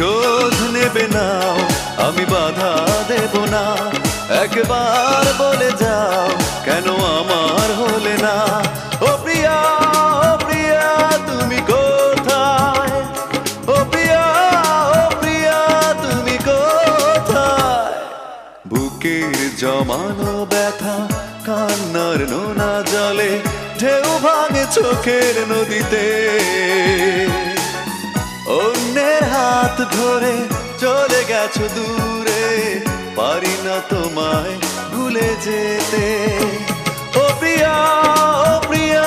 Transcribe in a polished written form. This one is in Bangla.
প্রতিশোধ নেবে না, আমি বাধা দেব না। একবার বলে যাও কেন আমার হলে না। ও প্রিয়া, ও প্রিয়া তুমি কোথায়? ও প্রিয়া, ও প্রিয়া তুমি কোথায়? বুকের জমানো ব্যথা কান্নার নোনা জলে ঢেউ ভাঙে চোখের নদীতে। অন্যের হাত ধরে চলে গেছো দূরে, পারি না তোমায় ভুলে যেতে। ও প্রিয়া, ও প্রিয়া